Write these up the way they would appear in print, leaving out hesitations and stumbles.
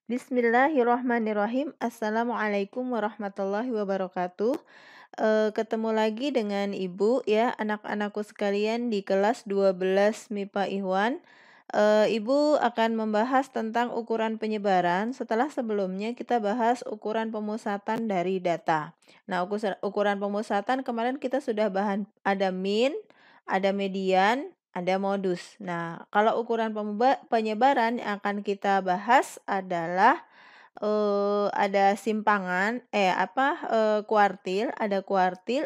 Bismillahirrahmanirrahim. Assalamualaikum warahmatullahi wabarakatuh. Ketemu lagi dengan Ibu ya, anak-anakku sekalian di kelas 12 MIPA Ikhwan. Ibu akan membahas tentang ukuran penyebaran setelah sebelumnya kita bahas ukuran pemusatan dari data. Nah, ukuran pemusatan kemarin kita sudah bahas ada min, ada median, ada modus. Nah, kalau ukuran penyebaran yang akan kita bahas adalah ada kuartil,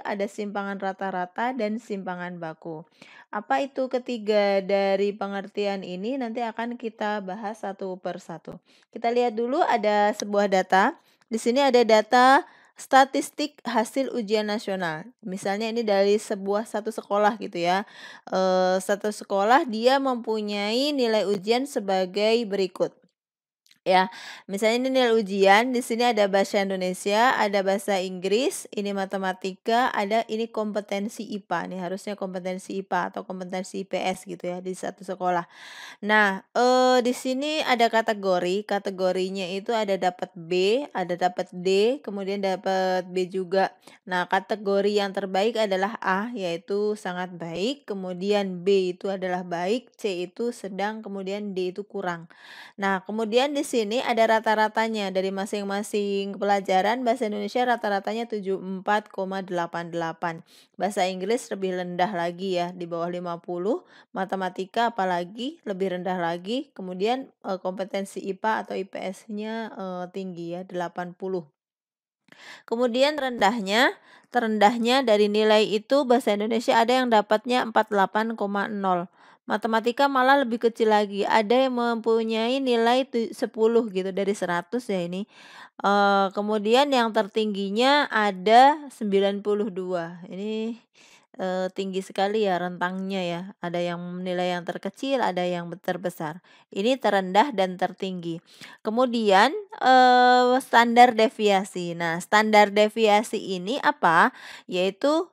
ada simpangan rata-rata dan simpangan baku. Apa itu ketiga dari pengertian ini nanti akan kita bahas satu per satu. Kita lihat dulu ada sebuah data. Di sini ada data statistik hasil ujian nasional. Misalnya ini dari satu sekolah gitu ya. Satu sekolah dia mempunyai nilai ujian sebagai berikut. Ya, misalnya ini nilai ujian, di sini ada bahasa Indonesia, ada bahasa Inggris, ini matematika, ada ini kompetensi IPA. Nih harusnya kompetensi IPA atau kompetensi IPS gitu ya di satu sekolah. Nah, di sini ada kategori, kategorinya itu ada dapat B, ada dapat D, kemudian dapat B juga. Nah, kategori yang terbaik adalah A, yaitu sangat baik, kemudian B itu adalah baik, C itu sedang, kemudian D itu kurang. Nah, kemudian di sini ada rata-ratanya dari masing-masing pelajaran. Bahasa Indonesia rata-ratanya 74,88. Bahasa Inggris lebih rendah lagi ya, di bawah 50. Matematika apalagi lebih rendah lagi. Kemudian kompetensi IPA atau IPS-nya tinggi ya, 80. Kemudian terendahnya dari nilai itu bahasa Indonesia ada yang dapatnya 48,0. Matematika malah lebih kecil lagi, ada yang mempunyai nilai 10 gitu dari 100 ya ini. Kemudian yang tertingginya ada 92. Ini tinggi sekali ya rentangnya ya. Ada yang nilai yang terkecil, ada yang terbesar. Ini terendah dan tertinggi. Kemudian standar deviasi. Nah, standar deviasi ini apa? Yaitu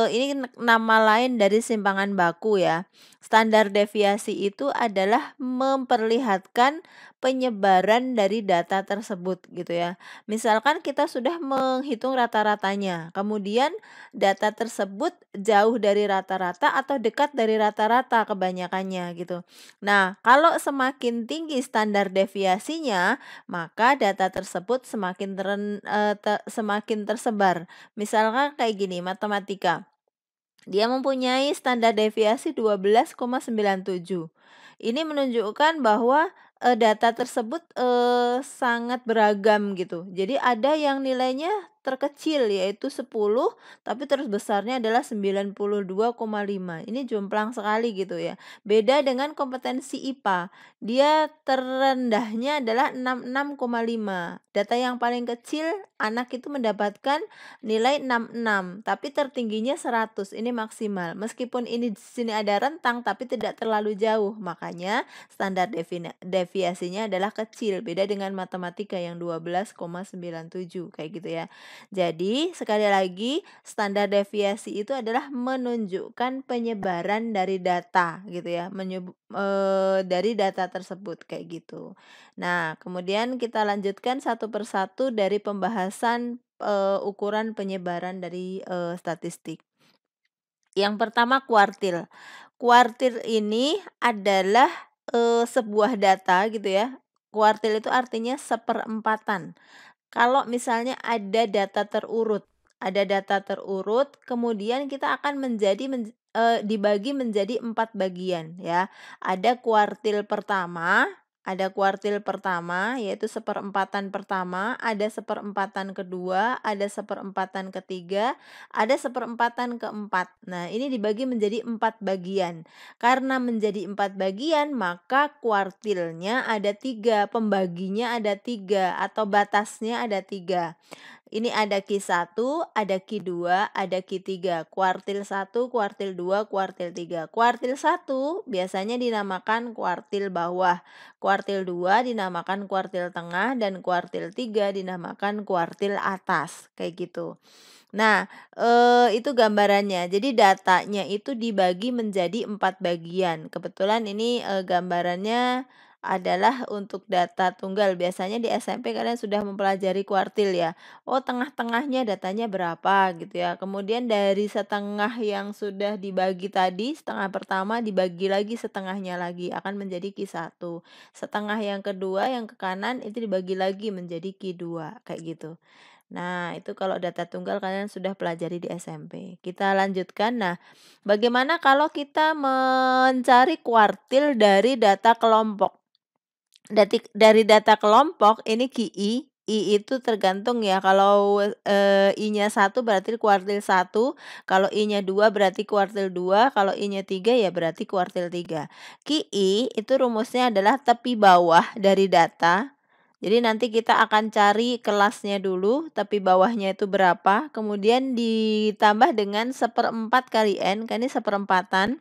ini nama lain dari simpangan baku ya. Standar deviasi itu adalah memperlihatkan penyebaran dari data tersebut gitu ya. Misalkan kita sudah menghitung rata-ratanya, kemudian data tersebut jauh dari rata-rata atau dekat dari rata-rata kebanyakannya gitu. Nah, kalau semakin tinggi standar deviasinya, maka data tersebut semakin tersebar. Misalkan kayak gini, matematika. Dia mempunyai standar deviasi 12,97. Ini menunjukkan bahwa data tersebut sangat beragam gitu. Jadi ada yang nilainya terkecil yaitu 10, tapi terus besarnya adalah 92,5. Ini jomplang sekali gitu ya. Beda dengan kompetensi IPA. Dia terendahnya adalah 66,5. Data yang paling kecil anak itu mendapatkan nilai 66, tapi tertingginya 100. Ini maksimal. Meskipun ini di sini ada rentang tapi tidak terlalu jauh. Makanya standar deviasinya adalah kecil. Beda dengan matematika yang 12,97 kayak gitu ya. Jadi, sekali lagi standar deviasi itu adalah menunjukkan penyebaran dari data gitu ya, dari data tersebut kayak gitu. Nah, kemudian kita lanjutkan satu persatu dari pembahasan ukuran penyebaran dari statistik. Yang pertama kuartil. Kuartil ini adalah sebuah data gitu ya. Kuartil itu artinya seperempatan. Kalau misalnya ada data terurut, kemudian kita akan dibagi menjadi 4 bagian ya. Ada kuartil pertama yaitu seperempatan pertama, ada seperempatan kedua, ada seperempatan ketiga, ada seperempatan keempat. Nah, ini dibagi menjadi 4 bagian. Karena menjadi 4 bagian, maka kuartilnya ada 3, pembaginya ada 3 atau batasnya ada 3. Ini ada Q1, ada Q2, ada Q3. Kuartil 1, kuartil 2, kuartil 3. Kuartil 1 biasanya dinamakan kuartil bawah. Kuartil 2 dinamakan kuartil tengah dan kuartil 3 dinamakan kuartil atas. Kayak gitu. Nah, itu gambarannya. Jadi datanya itu dibagi menjadi 4 bagian. Kebetulan ini gambarannya adalah untuk data tunggal. Biasanya di SMP kalian sudah mempelajari kuartil ya. Oh, tengah-tengahnya datanya berapa gitu ya. Kemudian dari setengah yang sudah dibagi tadi, setengah pertama dibagi lagi setengahnya lagi akan menjadi Q1. Setengah yang kedua yang ke kanan itu dibagi lagi menjadi Q2 kayak gitu. Nah, itu kalau data tunggal kalian sudah pelajari di SMP. Kita lanjutkan. Nah, bagaimana kalau kita mencari kuartil dari data kelompok? Dari data kelompok ini KI, I itu tergantung ya, kalau, I-nya 1 berarti kuartil 1, kalau I-nya 2 berarti kuartil 2, kalau I-nya 3 ya berarti kuartil 3. KI itu rumusnya adalah tepi bawah dari data. Jadi nanti kita akan cari kelasnya dulu, tepi bawahnya itu berapa, kemudian ditambah dengan 1/4 kali N, kan ini seperempatan.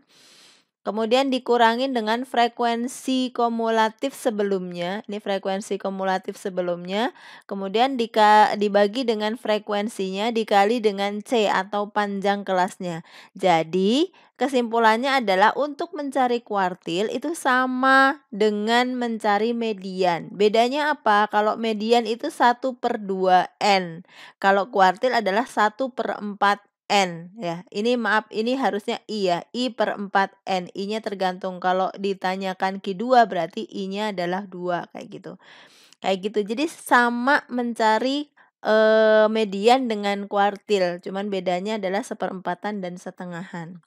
Kemudian dikurangin dengan frekuensi kumulatif sebelumnya, ini frekuensi kumulatif sebelumnya, kemudian dibagi dengan frekuensinya dikali dengan C atau panjang kelasnya. Jadi, kesimpulannya adalah untuk mencari kuartil itu sama dengan mencari median. Bedanya apa? Kalau median itu 1/2N, kalau kuartil adalah 1/4 N ya. Ini maaf, ini harusnya I ya, I/4N. I-nya tergantung, kalau ditanyakan Q2 berarti I-nya adalah 2 kayak gitu. Kayak gitu. Jadi sama mencari median dengan kuartil, cuman bedanya adalah seperempatan dan setengahan.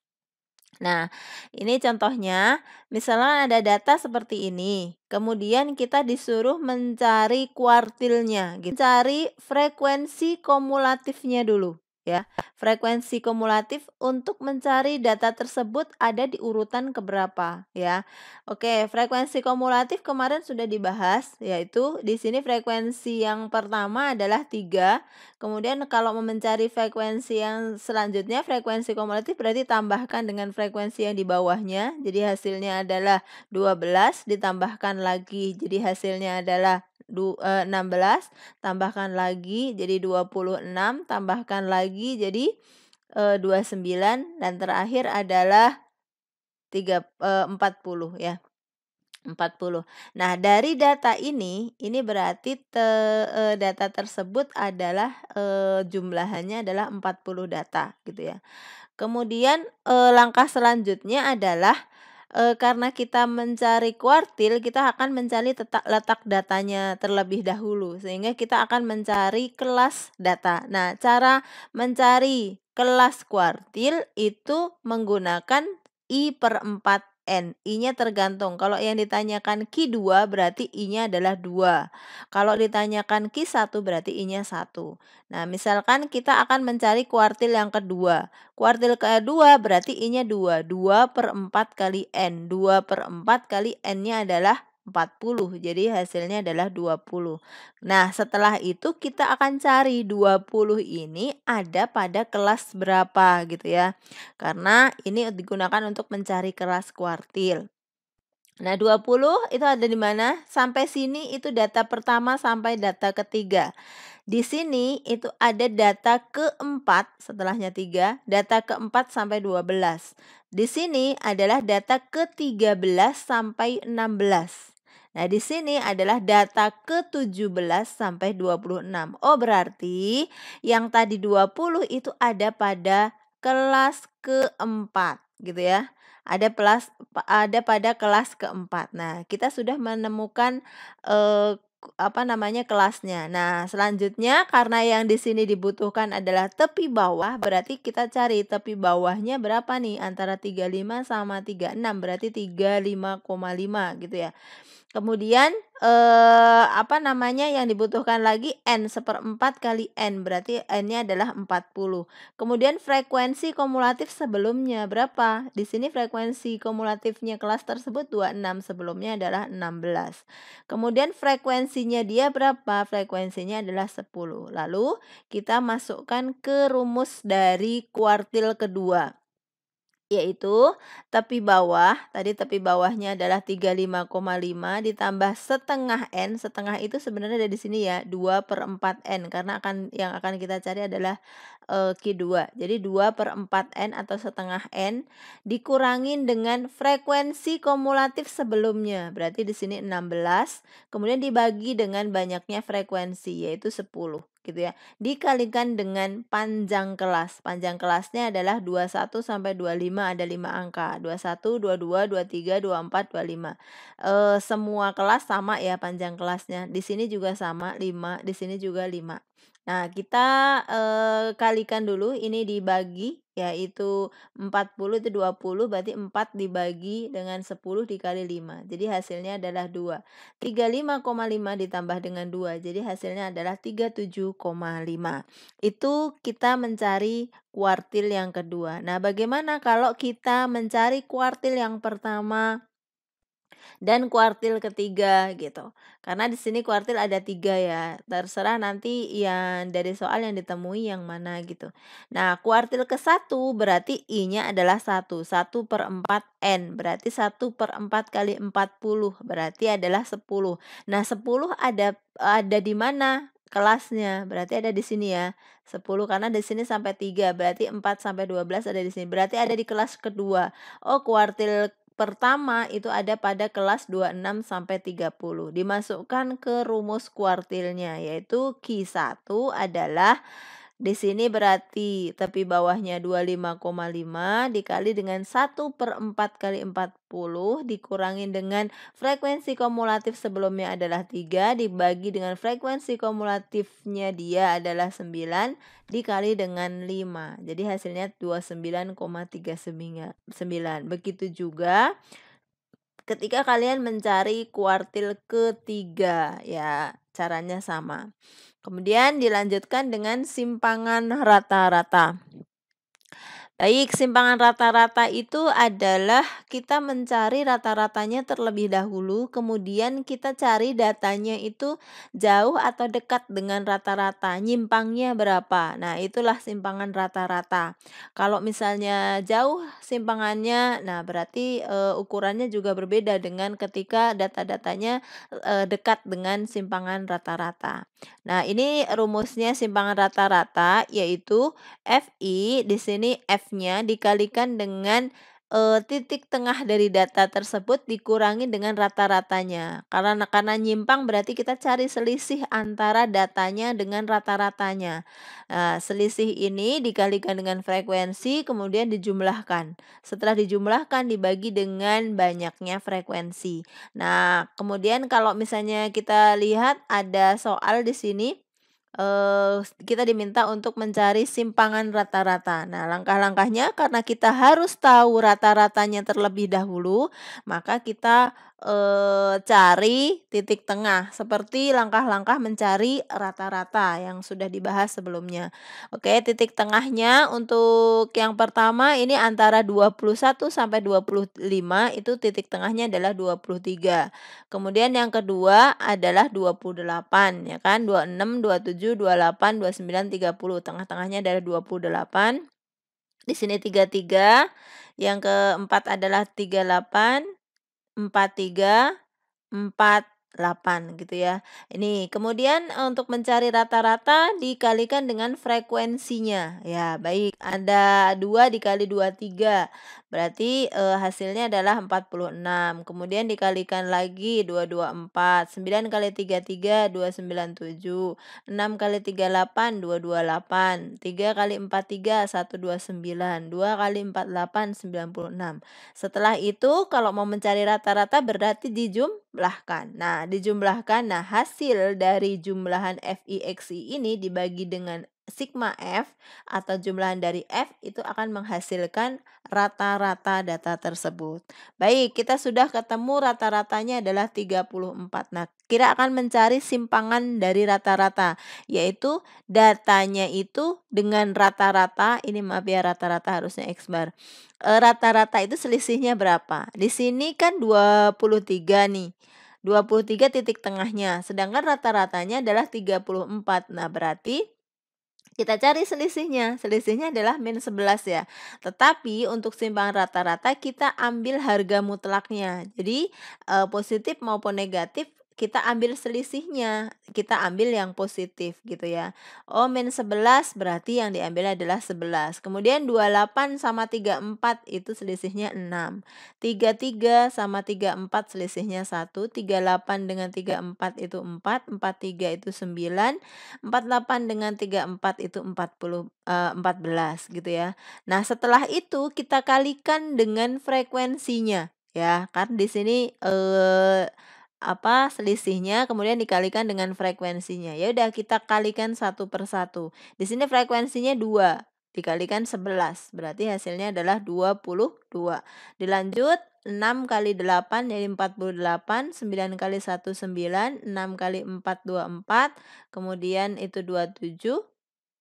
Nah, ini contohnya, misalnya ada data seperti ini, kemudian kita disuruh mencari kuartilnya, gitu. Cari frekuensi kumulatifnya dulu, ya. Frekuensi kumulatif untuk mencari data tersebut ada di urutan keberapa, ya. Oke, frekuensi kumulatif kemarin sudah dibahas, yaitu di sini frekuensi yang pertama adalah 3. Kemudian kalau mau mencari frekuensi yang selanjutnya, frekuensi kumulatif berarti tambahkan dengan frekuensi yang di bawahnya. Jadi hasilnya adalah 12 ditambahkan lagi. Jadi hasilnya adalah 16, tambahkan lagi jadi 26, tambahkan lagi jadi 29, dan terakhir adalah 40 ya. 40. Nah, dari data ini berarti data tersebut adalah, jumlahannya adalah 40 data gitu ya. Kemudian, langkah selanjutnya adalah, karena kita mencari kuartil, kita akan mencari letak datanya terlebih dahulu, sehingga kita akan mencari kelas data. Nah, cara mencari kelas kuartil itu menggunakan I/4N. I-nya tergantung, kalau yang ditanyakan Q2 berarti I-nya adalah 2. Kalau ditanyakan Q1 berarti I-nya 1. Nah, misalkan kita akan mencari kuartil yang kedua. Kuartil kedua berarti I-nya 2. 2/4 kali N. 2/4 kali N-nya adalah 40. Jadi hasilnya adalah 20. Nah, setelah itu kita akan cari 20 ini ada pada kelas berapa gitu ya. Karena ini digunakan untuk mencari kelas kuartil. Nah, 20 itu ada di mana? Sampai sini itu data pertama sampai data ketiga. Di sini itu ada data keempat setelahnya 3, data keempat sampai 12. Di sini adalah data ke-13 sampai 16. Nah, di sini adalah data ke-17 sampai 26. Oh, berarti yang tadi 20 itu ada pada kelas keempat gitu ya. Ada pada kelas keempat. Nah, kita sudah menemukan kelasnya. Nah, selanjutnya karena yang di sini dibutuhkan adalah tepi bawah, berarti kita cari tepi bawahnya berapa nih? Antara 35 sama 36, berarti 35,5 gitu ya. Kemudian yang dibutuhkan lagi N, 1/4 kali N, berarti N-nya adalah 40. Kemudian frekuensi kumulatif sebelumnya berapa? Di sini frekuensi kumulatifnya kelas tersebut 26, sebelumnya adalah 16. Kemudian frekuensinya dia berapa? Frekuensinya adalah 10. Lalu kita masukkan ke rumus dari kuartil kedua. Yaitu tepi bawah, tadi tepi bawahnya adalah 35,5 ditambah setengah N, setengah itu sebenarnya ada di sini ya, 2/4 N, karena yang akan kita cari adalah Q2. Jadi 2/4 N atau setengah N dikurangin dengan frekuensi kumulatif sebelumnya. Berarti di sini 16, kemudian dibagi dengan banyaknya frekuensi, yaitu 10 gitu ya. Dikalikan dengan panjang kelas. Panjang kelasnya adalah 21 sampai 25, ada 5 angka. 21, 22, 23, 24, 25. Semua kelas sama ya panjang kelasnya. Di sini juga sama 5, di sini juga 5. Nah, kita kalikan dulu ini dibagi, yaitu 40 itu 20, berarti 4 dibagi dengan 10 dikali 5. Jadi hasilnya adalah 2. 35,5 ditambah dengan 2, jadi hasilnya adalah 37,5. Itu kita mencari kuartil yang kedua. Nah, bagaimana kalau kita mencari kuartil yang pertama dan kuartil ketiga gitu. Karena di sini kuartil ada 3 ya, terserah nanti yang dari soal yang ditemui yang mana gitu. Nah, kuartil ke-1 berarti I-nya adalah 1, 1/4 N, berarti 1/4 kali 40, berarti adalah 10. Nah, 10 ada di mana kelasnya? Berarti ada di sini ya, 10 karena di sini sampai 3, berarti 4 sampai 12 ada di sini, berarti ada di kelas kedua. Oh, kuartil pertama itu ada pada kelas 26 sampai 30. Dimasukkan ke rumus kuartilnya, yaitu Q1 adalah di sini berarti tepi bawahnya 25,5 dikali dengan 1/4 kali 40 dikurangin dengan frekuensi kumulatif sebelumnya adalah 3 dibagi dengan frekuensi kumulatifnya dia adalah 9 dikali dengan 5. Jadi hasilnya 29,39. Begitu juga ketika kalian mencari kuartil ketiga, ya caranya sama. Kemudian dilanjutkan dengan simpangan rata-rata. Baik, simpangan rata-rata itu adalah kita mencari rata-ratanya terlebih dahulu, kemudian kita cari datanya itu jauh atau dekat dengan rata-rata, nyimpangnya berapa. Nah, itulah simpangan rata-rata. Kalau misalnya jauh simpangannya, nah berarti ukurannya juga berbeda dengan ketika data-datanya dekat dengan simpangan rata-rata. Nah, ini rumusnya simpangan rata-rata yaitu FI di sini F-nya dikalikan dengan titik tengah dari data tersebut dikurangi dengan rata-ratanya. Karena nyimpang berarti kita cari selisih antara datanya dengan rata-ratanya. Selisih ini dikalikan dengan frekuensi kemudian dijumlahkan. Setelah dijumlahkan dibagi dengan banyaknya frekuensi. Nah, kemudian kalau misalnya kita lihat ada soal di sini kita diminta untuk mencari simpangan rata-rata. Nah, langkah-langkahnya karena kita harus tahu rata-ratanya terlebih dahulu, maka kita cari titik tengah seperti langkah-langkah mencari rata-rata yang sudah dibahas sebelumnya. Oke, titik tengahnya untuk yang pertama ini antara 21 sampai 25 itu titik tengahnya adalah 23. Kemudian yang kedua adalah 28 ya kan, 26, 27, 28, 29, 30. Tengah-tengahnya adalah 28. Di sini 33. Yang keempat adalah 38, 43, 48 gitu ya. Ini kemudian untuk mencari rata-rata dikalikan dengan frekuensinya. Ya, baik. Ada 2 dikali 23. Berarti hasilnya adalah 46. Kemudian dikalikan lagi 224. 9 kali 33 297. 6 kali 38 228. 3 kali 43 129. 2 kali 48 96. Setelah itu kalau mau mencari rata-rata berarti dijumlahkan. Nah, dijumlahkan. Nah, hasil dari jumlahan FI/XI ini dibagi dengan sigma F atau jumlahan dari F itu akan menghasilkan rata-rata data tersebut. Baik, kita sudah ketemu rata-ratanya adalah 34. Nah, kita akan mencari simpangan dari rata-rata, yaitu datanya itu dengan rata-rata, ini maaf ya rata-rata harusnya X bar. Rata-rata itu selisihnya berapa? Di sini kan 23 nih. 23 titik tengahnya, sedangkan rata-ratanya adalah 34. Nah, berarti Kita cari selisihnya, selisihnya adalah min 11 ya. Tetapi untuk simpangan rata-rata kita ambil harga mutlaknya. Jadi positif maupun negatif kita ambil selisihnya, kita ambil yang positif gitu ya. Oh, min 11 berarti yang diambil adalah 11. Kemudian 28 sama 34 itu selisihnya 6. 33 sama 34 selisihnya 1. 38 dengan 34 itu 4. 43 itu 9. 48 dengan 34 itu 14 gitu ya. Nah, setelah itu kita kalikan dengan frekuensinya ya. Kan di sini selisihnya kemudian dikalikan dengan frekuensinya. Ya udah kita kalikan satu per satu. Di sini frekuensinya 2 dikalikan 11 berarti hasilnya adalah 22. Dilanjut 6 kali 8 jadi 48, 9 kali 1 9, 6 kali 4 24, kemudian itu 27,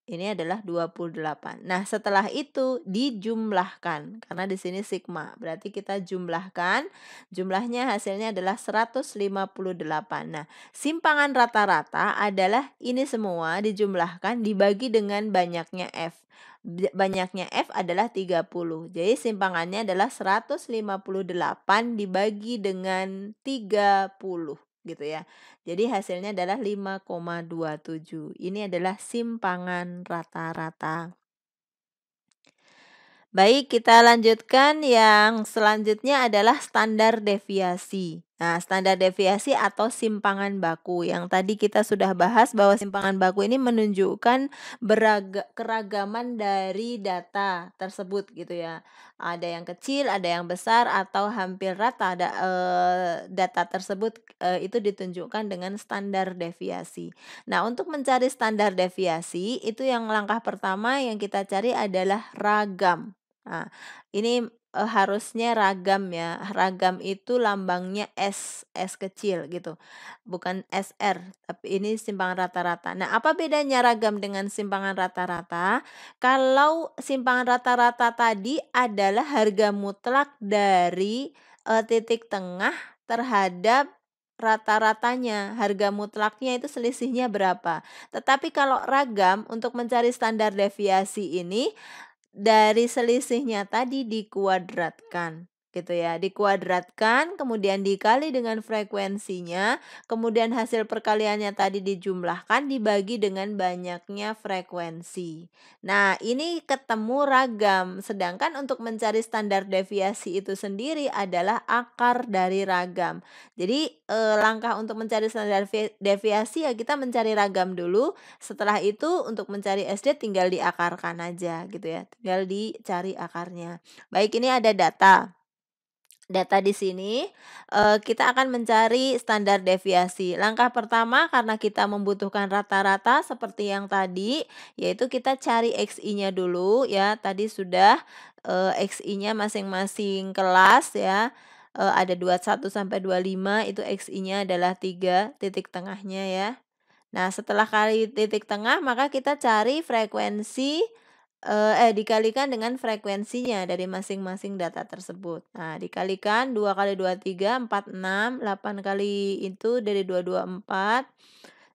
ini adalah 28. Nah, setelah itu dijumlahkan karena di sini sigma. Berarti kita jumlahkan, jumlahnya hasilnya adalah 158. Nah, simpangan rata-rata adalah ini semua dijumlahkan dibagi dengan banyaknya F. Banyaknya F adalah 30. Jadi simpangannya adalah 158 dibagi dengan 30 gitu ya. Jadi hasilnya adalah 5,27. Ini adalah simpangan rata-rata. Baik, kita lanjutkan yang selanjutnya adalah standar deviasi. Nah, standar deviasi atau simpangan baku. Yang tadi kita sudah bahas bahwa simpangan baku ini menunjukkan keragaman dari data tersebut gitu ya. Ada yang kecil, ada yang besar atau hampir rata. Data tersebut itu ditunjukkan dengan standar deviasi. Nah, untuk mencari standar deviasi itu yang langkah pertama yang kita cari adalah ragam. Nah, ini harusnya ragam ya. Ragam itu lambangnya S kecil gitu. Bukan SR, tapi ini simpangan rata-rata. Nah, apa bedanya ragam dengan simpangan rata-rata? Kalau simpangan rata-rata tadi adalah harga mutlak dari titik tengah terhadap rata-ratanya. Harga mutlaknya itu selisihnya berapa. Tetapi kalau ragam untuk mencari standar deviasi ini dari selisihnya tadi dikuadratkan gitu ya, dikuadratkan kemudian dikali dengan frekuensinya, kemudian hasil perkaliannya tadi dijumlahkan dibagi dengan banyaknya frekuensi. Nah, ini ketemu ragam, sedangkan untuk mencari standar deviasi itu sendiri adalah akar dari ragam. Jadi langkah untuk mencari standar deviasi ya kita mencari ragam dulu, setelah itu untuk mencari SD tinggal diakarkan aja gitu ya, tinggal dicari akarnya. Baik, ini ada data. Data di sini kita akan mencari standar deviasi. Langkah pertama karena kita membutuhkan rata-rata seperti yang tadi, yaitu kita cari XI-nya dulu ya. Tadi sudah XI-nya masing-masing kelas ya. Ada 21 sampai 25 itu XI-nya adalah 3 titik tengahnya ya. Nah, setelah kali titik tengah maka kita cari frekuensi dikalikan dengan frekuensinya dari masing-masing data tersebut. Nah, dikalikan 2 kali 2 3, 4 6, 8 kali itu dari 2 2 4,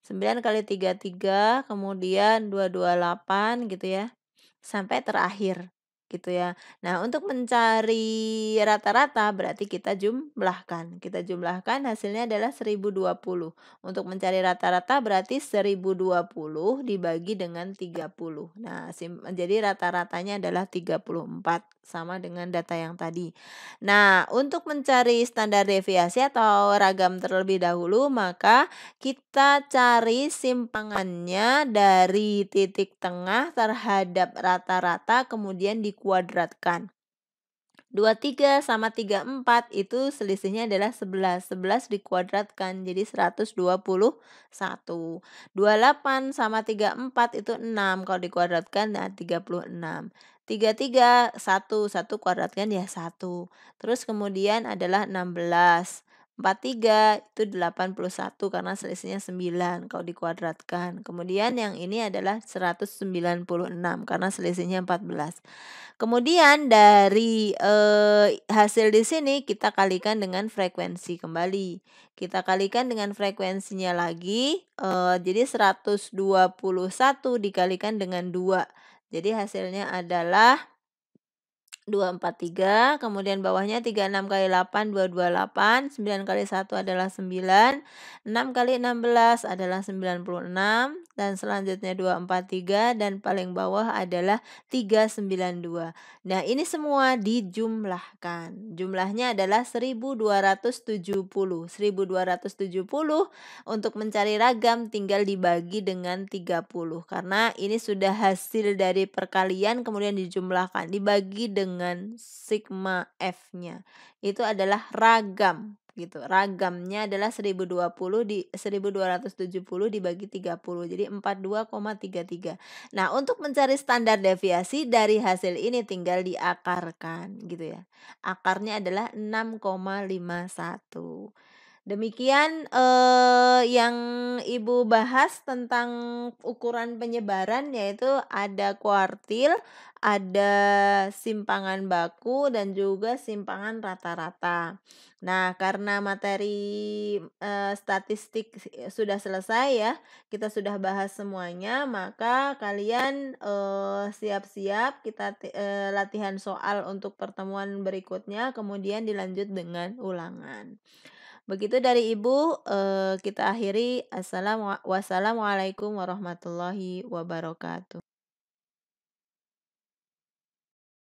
9 kali 3 3, kemudian 2 2 8 gitu ya, sampai terakhir gitu ya. Nah, untuk mencari rata-rata berarti kita jumlahkan. Kita jumlahkan hasilnya adalah 1020. Untuk mencari rata-rata berarti 1020 dibagi dengan 30. Nah, jadi rata-ratanya adalah 34 sama dengan data yang tadi. Nah, untuk mencari standar deviasi atau ragam terlebih dahulu maka kita cari simpangannya dari titik tengah terhadap rata-rata kemudian dikuadratkan. 23 sama 34 itu selisihnya adalah 11. 11 dikuadratkan jadi 121. 28 sama 34 itu 6. Kalau dikuadratkan nah 36. 33 1 kuadratkan ya 1. Terus kemudian adalah 16. 43 itu 81 karena selisihnya 9 kalau dikuadratkan. Kemudian yang ini adalah 196 karena selisihnya 14. Kemudian dari, hasil di sini kita kalikan dengan frekuensi kembali. Kita kalikan dengan frekuensinya lagi, jadi 121 dikalikan dengan 2. Jadi hasilnya adalah 243, kemudian bawahnya 36 kali 8, 228, 9 kali 1 adalah 9, 6 kali 16 adalah 96, dan selanjutnya 243, dan paling bawah adalah 392. Nah, ini semua dijumlahkan. Jumlahnya adalah 1270. 1270 untuk mencari ragam tinggal dibagi dengan 30 karena ini sudah hasil dari perkalian kemudian dijumlahkan, dibagi dengan sigma F-nya. Itu adalah ragam gitu. Ragamnya adalah 1270 dibagi 30. Jadi 42,33. Nah, untuk mencari standar deviasi dari hasil ini tinggal diakarkan gitu ya. Akarnya adalah 6,51. Demikian, yang Ibu bahas tentang ukuran penyebaran, yaitu ada kuartil, ada simpangan baku, dan juga simpangan rata-rata. Nah, karena materi, statistik sudah selesai ya, kita sudah bahas semuanya, maka kalian, siap-siap kita latihan soal untuk pertemuan berikutnya, kemudian dilanjut dengan ulangan. Begitu dari Ibu, kita akhiri. Wassalamualaikum warahmatullahi wabarakatuh.